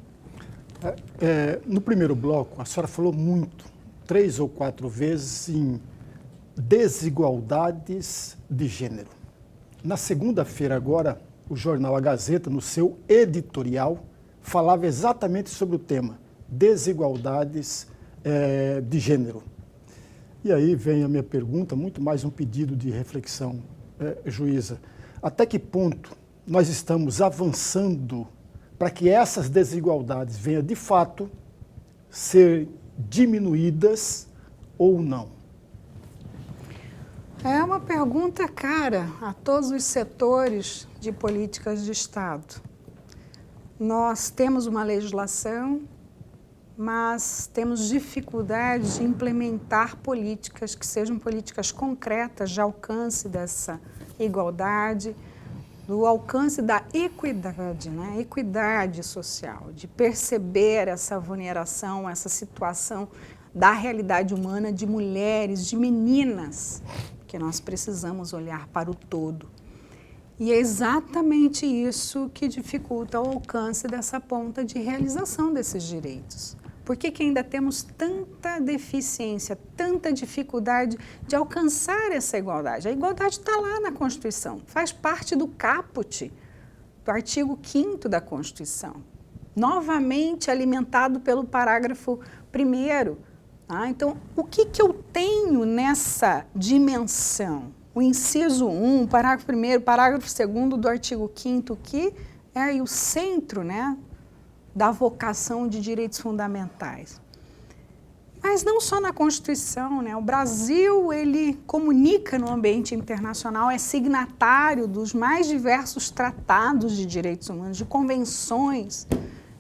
No primeiro bloco, a senhora falou muito, 3 ou 4 vezes, em desigualdades de gênero. Na segunda-feira agora, o jornal A Gazeta, no seu editorial, falava exatamente sobre o tema, desigualdades de gênero. E aí vem a minha pergunta, muito mais um pedido de reflexão, juíza. Até que ponto nós estamos avançando para que essas desigualdades venham, de fato, ser diminuídas ou não? É uma pergunta cara a todos os setores de políticas de Estado. Nós temos uma legislação, mas temos dificuldade de implementar políticas que sejam políticas concretas de alcance dessa igualdade, do alcance da equidade, né? Equidade social, de perceber essa vulneração, essa situação da realidade humana de mulheres, de meninas, que nós precisamos olhar para o todo. E é exatamente isso que dificulta o alcance dessa ponta de realização desses direitos. Por que ainda temos tanta deficiência, tanta dificuldade de alcançar essa igualdade? A igualdade está lá na Constituição, faz parte do caput, do artigo 5º da Constituição, novamente alimentado pelo parágrafo 1º. Então, o que eu tenho nessa dimensão? O inciso 1, parágrafo 1º, parágrafo 2º do artigo 5º, que é o centro, né, da vocação de direitos fundamentais. Mas não só na Constituição, né? O Brasil, ele comunica no ambiente internacional, é signatário dos mais diversos tratados de direitos humanos, de convenções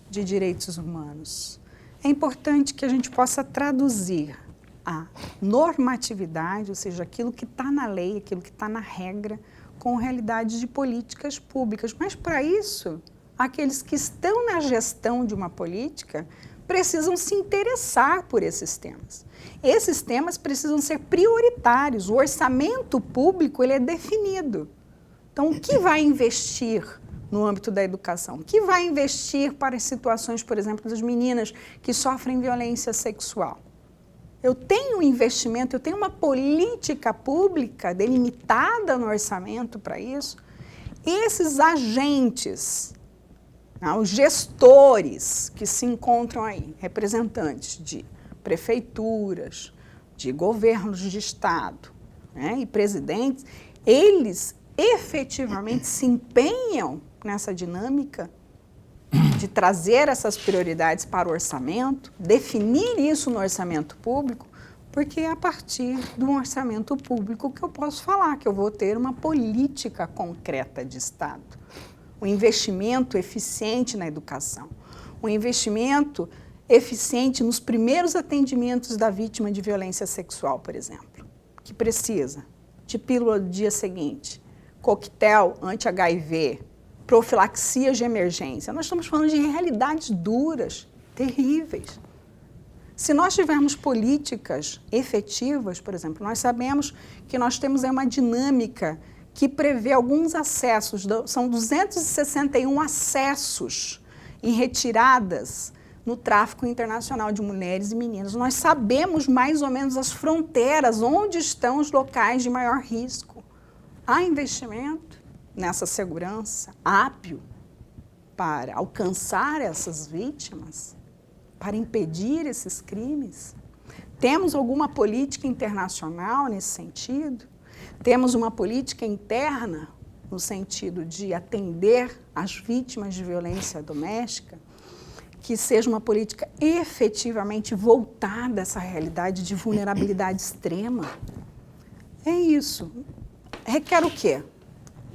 de direitos humanos. É importante que a gente possa traduzir a normatividade, ou seja, aquilo que está na lei, aquilo que está na regra, com realidades de políticas públicas. Mas, para isso, aqueles que estão na gestão de uma política precisam se interessar por esses temas. Esses temas precisam ser prioritários. O orçamento público ele é definido. Então, o que vai investir no âmbito da educação? O que vai investir para as situações, por exemplo, das meninas que sofrem violência sexual? Eu tenho um investimento, eu tenho uma política pública delimitada no orçamento para isso. Esses agentes, os gestores que se encontram aí, representantes de prefeituras, de governos de estado, né, e presidentes, eles efetivamente se empenham nessa dinâmica de trazer essas prioridades para o orçamento, definir isso no orçamento público, porque é a partir do orçamento público que eu posso falar que eu vou ter uma política concreta de Estado. Um investimento eficiente na educação, um investimento eficiente nos primeiros atendimentos da vítima de violência sexual, por exemplo, que precisa de pílula do dia seguinte, coquetel anti-HIV, profilaxia de emergência. Nós estamos falando de realidades duras, terríveis. Se nós tivermos políticas efetivas, por exemplo, nós sabemos que nós temos aí uma dinâmica que prevê alguns acessos, são 261 acessos em retiradas no tráfico internacional de mulheres e meninas. Nós sabemos mais ou menos as fronteiras, onde estão os locais de maior risco. Há investimento nessa segurança ápio para alcançar essas vítimas, para impedir esses crimes? Temos alguma política internacional nesse sentido? Temos uma política interna no sentido de atender as vítimas de violência doméstica, que seja uma política efetivamente voltada a essa realidade de vulnerabilidade extrema? É isso. Requer o quê?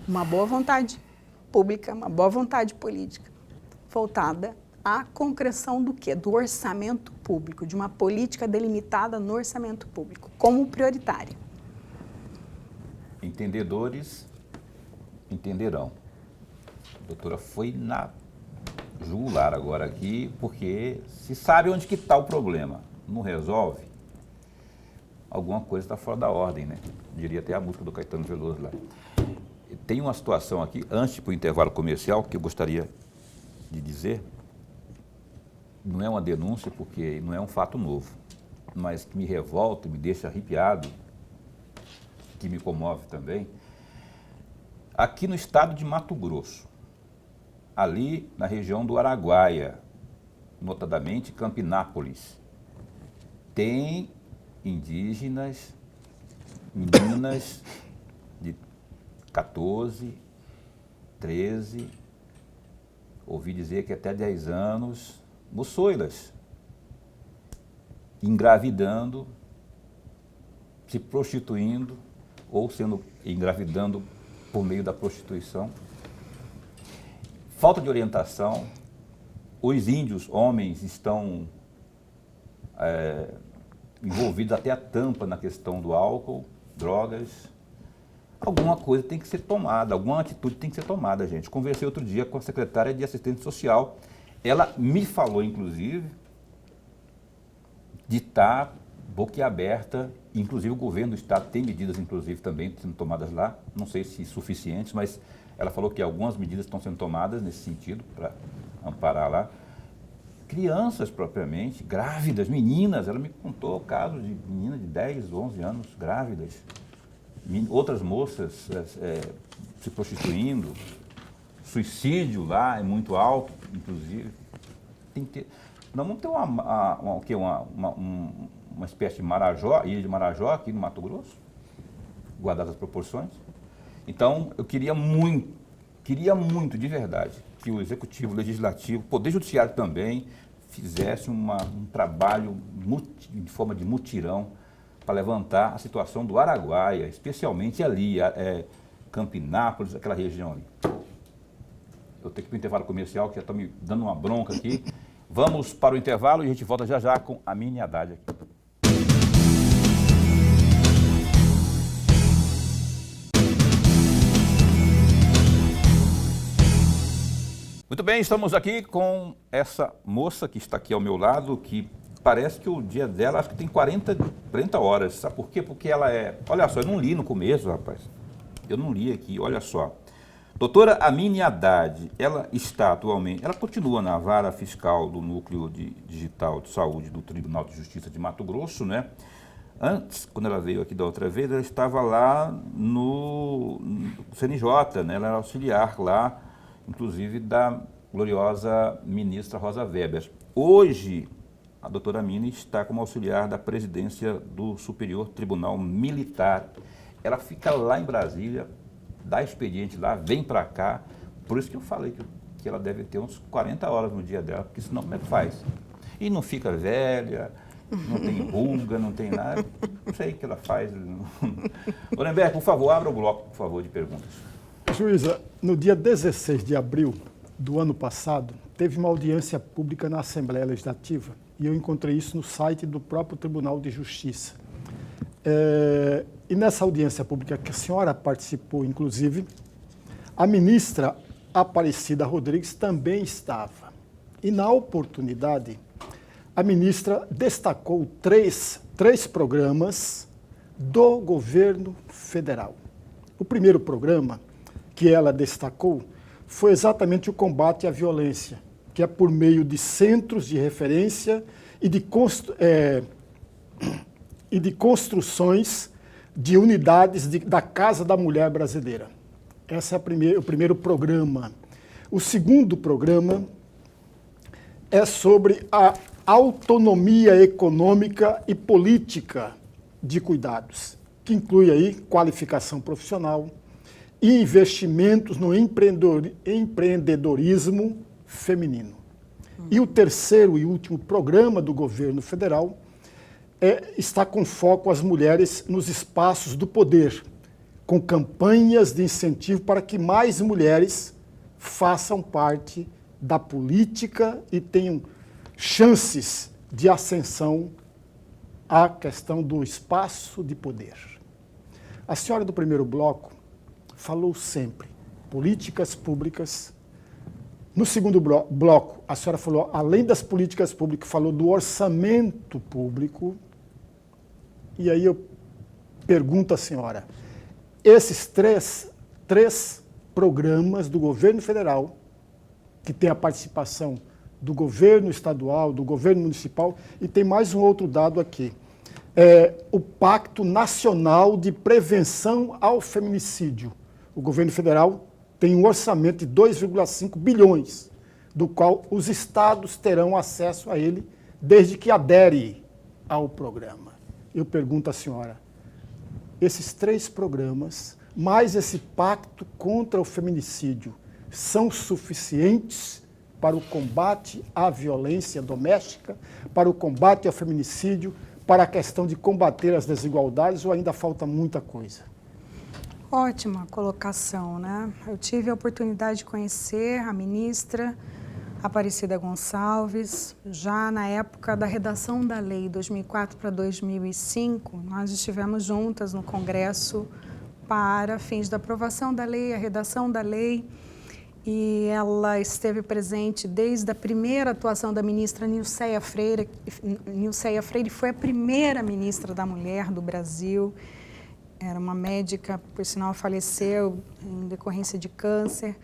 Uma boa vontade pública, uma boa vontade política, voltada a concreção do quê? Do orçamento público, de uma política delimitada no orçamento público, como prioritária. Entendedores entenderão. A doutora foi na jugular agora aqui, porque se sabe onde que está o problema, não resolve, alguma coisa está fora da ordem, né? Diria até a música do Caetano Veloso lá. Tem uma situação aqui, antes para o intervalo comercial, que eu gostaria de dizer, não é uma denúncia, porque não é um fato novo, mas que me revolta, me deixa arrepiado, que me comove também. Aqui no estado de Mato Grosso, ali na região do Araguaia, notadamente Campinápolis, tem indígenas, meninas de 14, 13, ouvi dizer que até 10 anos, moçoilas, engravidando, se prostituindo ou engravidando por meio da prostituição. Falta de orientação, os índios, homens, estão envolvidos até a tampa na questão do álcool, drogas. Alguma coisa tem que ser tomada, alguma atitude tem que ser tomada, gente. Conversei outro dia com a secretária de Assistência Social, ela me falou, inclusive, de estar boquiaberta, inclusive o governo do estado tem medidas, inclusive, também sendo tomadas lá, não sei se suficientes, mas ela falou que algumas medidas estão sendo tomadas nesse sentido, para amparar lá. Crianças, propriamente, grávidas, meninas, ela me contou casos de meninas de 10, 11 anos, grávidas, outras moças se prostituindo, suicídio lá é muito alto, inclusive. Tem que ter, nós vamos ter uma espécie de Marajó, ilha de Marajó aqui no Mato Grosso, guardadas as proporções. Então, eu queria muito, de verdade, que o Executivo, o Legislativo, o Poder Judiciário também, fizesse um trabalho de forma de mutirão para levantar a situação do Araguaia, especialmente ali, Campinápolis, aquela região ali. Eu tenho que ir para o intervalo comercial, que já está me dando uma bronca aqui. Vamos para o intervalo e a gente volta já já com a Amine Haddad aqui. Muito bem, estamos aqui com essa moça que está aqui ao meu lado, que parece que o dia dela, acho que tem 40 horas. Sabe por quê? Porque ela olha só, eu não li no começo, rapaz. Eu não li aqui, olha só. Doutora Amine Haddad, ela está atualmente, ela continua na vara fiscal do Núcleo Digital de Saúde do Tribunal de Justiça de Mato Grosso, né? Antes, quando ela veio aqui da outra vez, ela estava lá no CNJ, né? Ela era auxiliar lá, inclusive da gloriosa ministra Rosa Weber. Hoje, a doutora Amine está como auxiliar da presidência do Superior Tribunal Militar. Ela fica lá em Brasília, dá expediente lá, vem para cá. Por isso que eu falei que ela deve ter uns 40 horas no dia dela, porque senão como é que faz? E não fica velha, não tem ruga, não tem nada. Não sei o que ela faz. Lorenberg, por favor, abra o bloco, por favor, de perguntas. Juíza, no dia 16 de abril do ano passado, teve uma audiência pública na Assembleia Legislativa e eu encontrei isso no site do próprio Tribunal de Justiça. E nessa audiência pública que a senhora participou, inclusive, a ministra Aparecida Rodrigues também estava. E na oportunidade, a ministra destacou três programas do governo federal. O primeiro programa que ela destacou foi exatamente o combate à violência, que é por meio de centros de referência e de construções de unidades da Casa da Mulher Brasileira. Esse é o primeiro programa. O segundo programa é sobre a autonomia econômica e política de cuidados, que inclui aí qualificação profissional e investimentos no empreendedorismo feminino. E o terceiro e último programa do governo federal está com foco às mulheres nos espaços do poder, com campanhas de incentivo para que mais mulheres façam parte da política e tenham chances de ascensão à questão do espaço de poder. A senhora do primeiro bloco falou sempre políticas públicas. No segundo bloco, a senhora falou, além das políticas públicas, falou do orçamento público. E aí eu pergunto à senhora, esses três programas do governo federal, que tem a participação do governo estadual, do governo municipal, e tem mais um outro dado aqui, o Pacto Nacional de Prevenção ao Feminicídio. O governo federal tem um orçamento de 2,5 bilhões, do qual os estados terão acesso a ele desde que adere ao programa. Eu pergunto à senhora, esses 3 programas, mais esse pacto contra o feminicídio, são suficientes para o combate à violência doméstica, para o combate ao feminicídio, para a questão de combater as desigualdades, ou ainda falta muita coisa? Ótima colocação, né? Eu tive a oportunidade de conhecer a ministra Aparecida Gonçalves, já na época da redação da lei 2004 para 2005, nós estivemos juntas no Congresso para fins da aprovação da lei, a redação da lei, e ela esteve presente desde a primeira atuação da ministra Nilceia Freire. Nilceia Freire foi a primeira ministra da mulher do Brasil, era uma médica, por sinal faleceu em decorrência de câncer,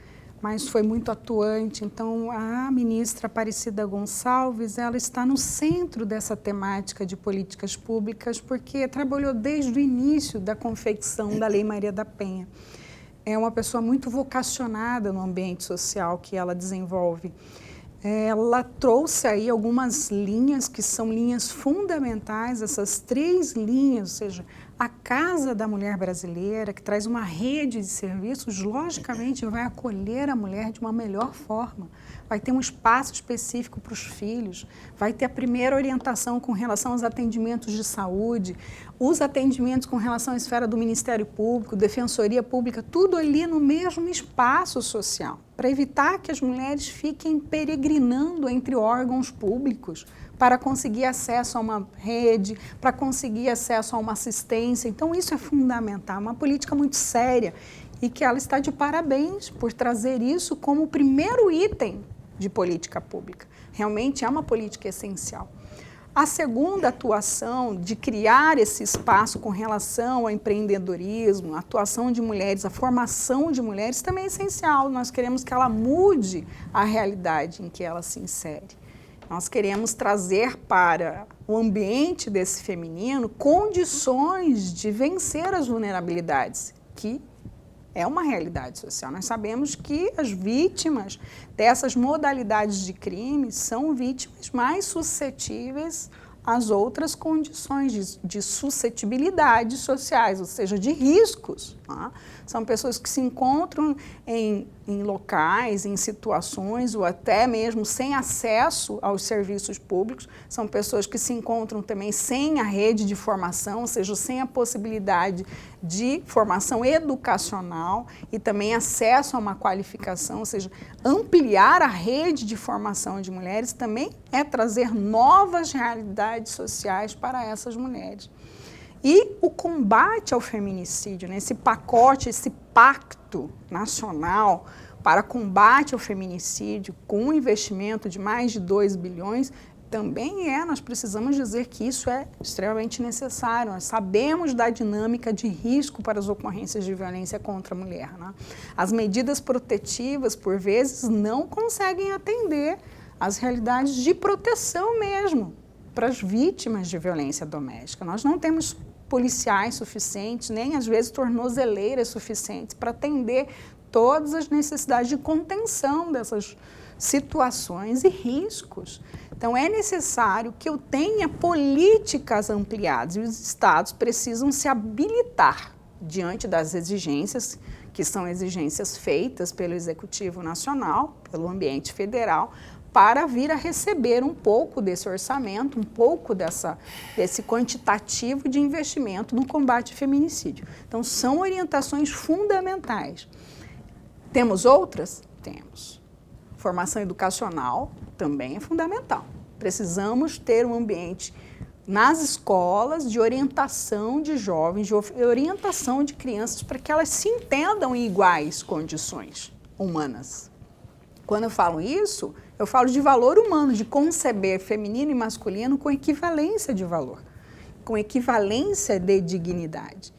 mas foi muito atuante. Então, a ministra Aparecida Gonçalves, ela está no centro dessa temática de políticas públicas, porque trabalhou desde o início da confecção da Lei Maria da Penha. É uma pessoa muito vocacionada no ambiente social que ela desenvolve. Ela trouxe aí algumas linhas que são linhas fundamentais, essas 3 linhas, ou seja, a Casa da Mulher Brasileira, que traz uma rede de serviços, logicamente vai acolher a mulher de uma melhor forma. Vai ter um espaço específico para os filhos, vai ter a primeira orientação com relação aos atendimentos de saúde, os atendimentos com relação à esfera do Ministério Público, Defensoria Pública, tudo ali no mesmo espaço social, para evitar que as mulheres fiquem peregrinando entre órgãos públicos, para conseguir acesso a uma rede, para conseguir acesso a uma assistência. Então, isso é fundamental, uma política muito séria e que ela está de parabéns por trazer isso como o primeiro item de política pública. Realmente é uma política essencial. A segunda atuação de criar esse espaço com relação ao empreendedorismo, a atuação de mulheres, a formação de mulheres também é essencial. Nós queremos que ela mude a realidade em que ela se insere. Nós queremos trazer para o ambiente desse feminino condições de vencer as vulnerabilidades, que é uma realidade social. Nós sabemos que as vítimas dessas modalidades de crime são vítimas mais suscetíveis às outras condições de suscetibilidades sociais, ou seja, de riscos. Tá? São pessoas que se encontram em locais, em situações, ou até mesmo sem acesso aos serviços públicos. São pessoas que se encontram também sem a rede de formação, ou seja, sem a possibilidade de formação educacional e também acesso a uma qualificação, ou seja, ampliar a rede de formação de mulheres também é trazer novas realidades sociais para essas mulheres. E o combate ao feminicídio, né, esse pacote, esse pacto nacional para combate ao feminicídio, com um investimento de mais de 2 bilhões, também nós precisamos dizer que isso é extremamente necessário. Nós sabemos da dinâmica de risco para as ocorrências de violência contra a mulher. Né? As medidas protetivas, por vezes, não conseguem atender às realidades de proteção mesmo para as vítimas de violência doméstica. Nós não temos policiais suficientes, nem às vezes tornozeleiras suficientes para atender todas as necessidades de contenção dessas situações e riscos. Então, é necessário que eu tenha políticas ampliadas e os estados precisam se habilitar diante das exigências, que são exigências feitas pelo Executivo Nacional, pelo ambiente federal, para vir a receber um pouco desse orçamento, um pouco desse quantitativo de investimento no combate ao feminicídio. Então, são orientações fundamentais. Temos outras? Temos. formação educacional também é fundamental. Precisamos ter um ambiente nas escolas de orientação de jovens, de orientação de crianças para que elas se entendam em iguais condições humanas. Quando eu falo isso, eu falo de valor humano, de conceber feminino e masculino com equivalência de valor, com equivalência de dignidade.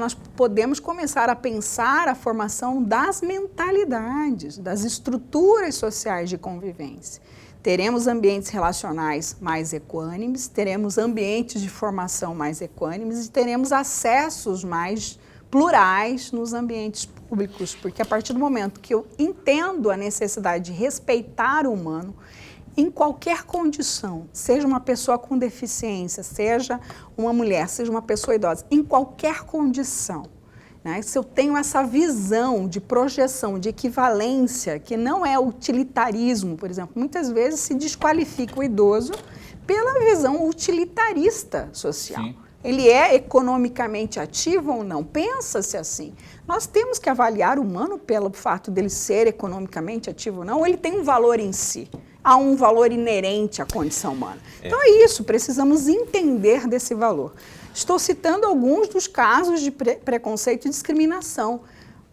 Nós podemos começar a pensar a formação das mentalidades, das estruturas sociais de convivência. Teremos ambientes relacionais mais equânimes, teremos ambientes de formação mais equânimes e teremos acessos mais plurais nos ambientes públicos, porque a partir do momento que eu entendo a necessidade de respeitar o humano, em qualquer condição, seja uma pessoa com deficiência, seja uma mulher, seja uma pessoa idosa, em qualquer condição, né? Se eu tenho essa visão de projeção, de equivalência, que não é utilitarismo, por exemplo, muitas vezes se desqualifica o idoso pela visão utilitarista social. Sim. Ele é economicamente ativo ou não? Pensa-se assim. Nós temos que avaliar o humano pelo fato dele ser economicamente ativo ou não, ou ele tem um valor em si? Há um valor inerente à condição humana. Então é isso, precisamos entender desse valor. Estou citando alguns dos casos de preconceito e discriminação,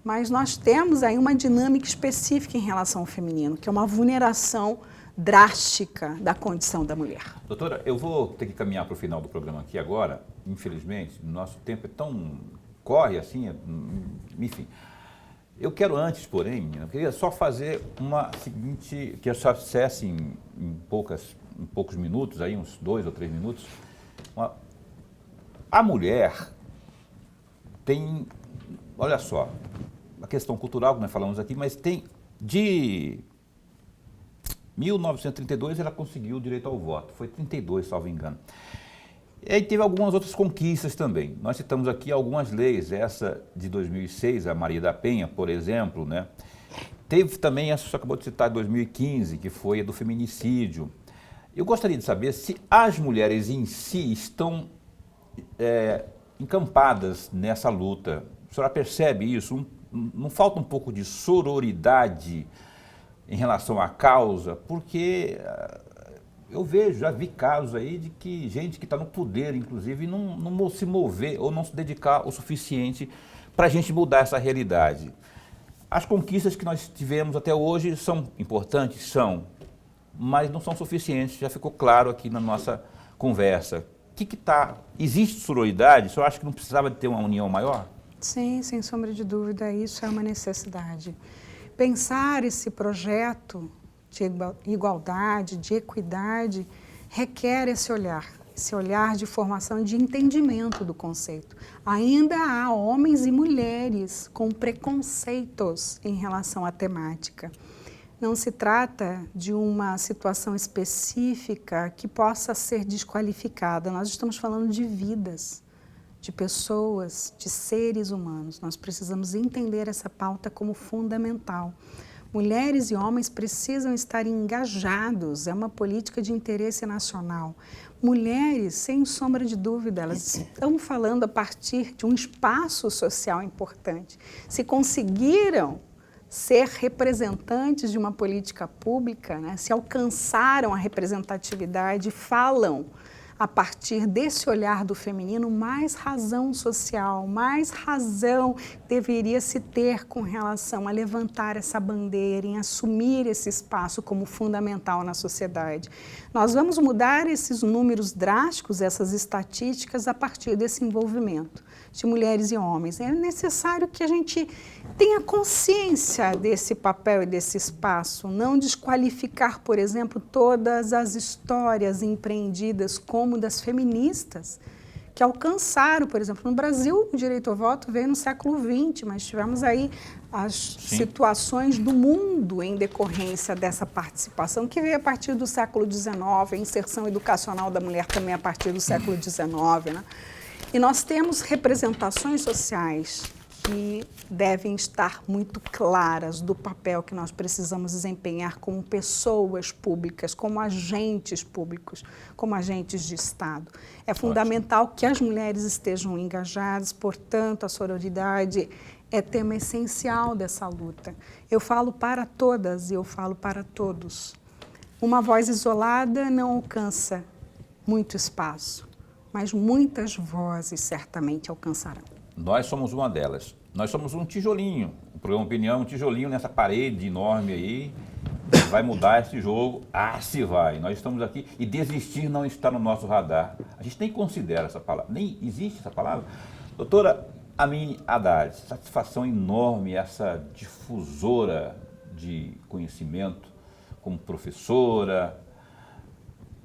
mas nós temos aí uma dinâmica específica em relação ao feminino, que é uma vulneração drástica da condição da mulher. Doutora, eu vou ter que caminhar para o final do programa aqui agora. Infelizmente, nosso tempo é tão... corre assim, enfim. Eu quero antes, porém, eu queria só fazer uma seguinte, que eu só dissesse em poucos minutos, aí, uns 2 ou 3 minutos. A mulher tem, olha só, a questão cultural que nós falamos aqui, mas tem de 1932 ela conseguiu o direito ao voto, foi 32, salvo engano. E aí teve algumas outras conquistas também. Nós citamos aqui algumas leis, essa de 2006, a Maria da Penha, por exemplo, né? Teve também essa que você acabou de citar, de 2015, que foi a do feminicídio. Eu gostaria de saber se as mulheres em si estão encampadas nessa luta. A senhora percebe isso? Não falta um pouco de sororidade em relação à causa? Porque eu já vi casos aí de que gente que está no poder, inclusive, não se mover ou não se dedicar o suficiente para a gente mudar essa realidade. As conquistas que nós tivemos até hoje são importantes? São, mas não são suficientes, já ficou claro aqui na nossa conversa. Existe sororidade? O senhor acha que não precisava de ter uma união maior? Sim, sem sombra de dúvida, isso é uma necessidade. Pensar esse projeto de igualdade, de equidade, requer esse olhar de formação e de entendimento do conceito. Ainda há homens e mulheres com preconceitos em relação à temática. Não se trata de uma situação específica que possa ser desqualificada. Nós estamos falando de vidas, de pessoas, de seres humanos. Nós precisamos entender essa pauta como fundamental. Mulheres e homens precisam estar engajados, é uma política de interesse nacional. Mulheres, sem sombra de dúvida, elas estão falando a partir de um espaço social importante. Se conseguiram ser representantes de uma política pública, né, se alcançaram a representatividade, falam a partir desse olhar do feminino, mais razão social, mais razão deveria se ter com relação a levantar essa bandeira, em assumir esse espaço como fundamental na sociedade. Nós vamos mudar esses números drásticos, essas estatísticas, a partir desse envolvimento de mulheres e homens. É necessário que a gente tenha consciência desse papel e desse espaço, não desqualificar, por exemplo, todas as histórias empreendidas como das feministas, que alcançaram, por exemplo, no Brasil, o direito ao voto veio no século XX, mas tivemos aí as situações do mundo em decorrência dessa participação, que veio a partir do século XIX, a inserção educacional da mulher também a partir do século XIX, né? E nós temos representações sociais que devem estar muito claras do papel que nós precisamos desempenhar como pessoas públicas, como agentes públicos, como agentes de Estado. É fundamental que as mulheres estejam engajadas, portanto, a sororidade é tema essencial dessa luta. Eu falo para todas e eu falo para todos. Uma voz isolada não alcança muito espaço, mas muitas vozes certamente alcançarão. Nós somos uma delas. Nós somos um tijolinho, o programa Opinião, um tijolinho nessa parede enorme aí, vai mudar esse jogo, se vai. Nós estamos aqui e desistir não está no nosso radar. A gente nem considera essa palavra, nem existe essa palavra. Doutora Amine Haddad, satisfação enorme essa difusora de conhecimento como professora,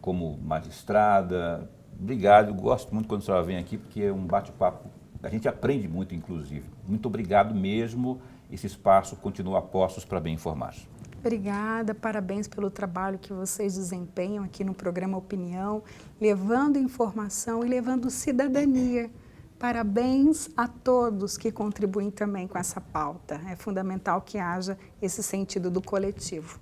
como magistrada. Obrigado, eu gosto muito quando a senhora vem aqui, porque é um bate-papo. A gente aprende muito, inclusive. Muito obrigado mesmo. Esse espaço continua a postos para bem informar. Obrigada, parabéns pelo trabalho que vocês desempenham aqui no programa Opinião, levando informação e levando cidadania. Parabéns a todos que contribuem também com essa pauta. É fundamental que haja esse sentido do coletivo.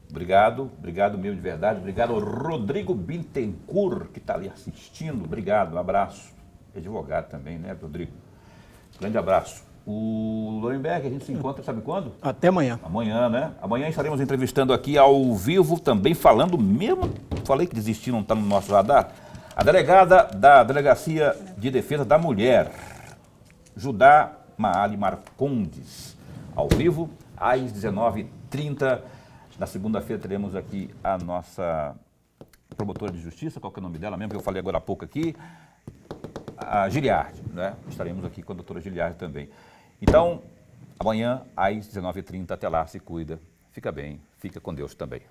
Obrigado mesmo de verdade. Obrigado ao Rodrigo Bittencourt, que está ali assistindo. Obrigado, um abraço. Advogado também, né, Rodrigo? Grande abraço. O Lorenberg, a gente se encontra, sabe quando? Até amanhã. Amanhã, né? Amanhã estaremos entrevistando aqui ao vivo, também falando mesmo, falei que desistir não está no nosso radar, a delegada da Delegacia de Defesa da Mulher, Judá Maali Marcondes, ao vivo, às 19h30. Na segunda-feira teremos aqui a nossa promotora de justiça, qual que é o nome dela mesmo, que eu falei agora há pouco aqui, a Giliardi, né? Estaremos aqui com a doutora Giliardi também. Então, amanhã às 19h30, até lá, se cuida, fica bem, fica com Deus também.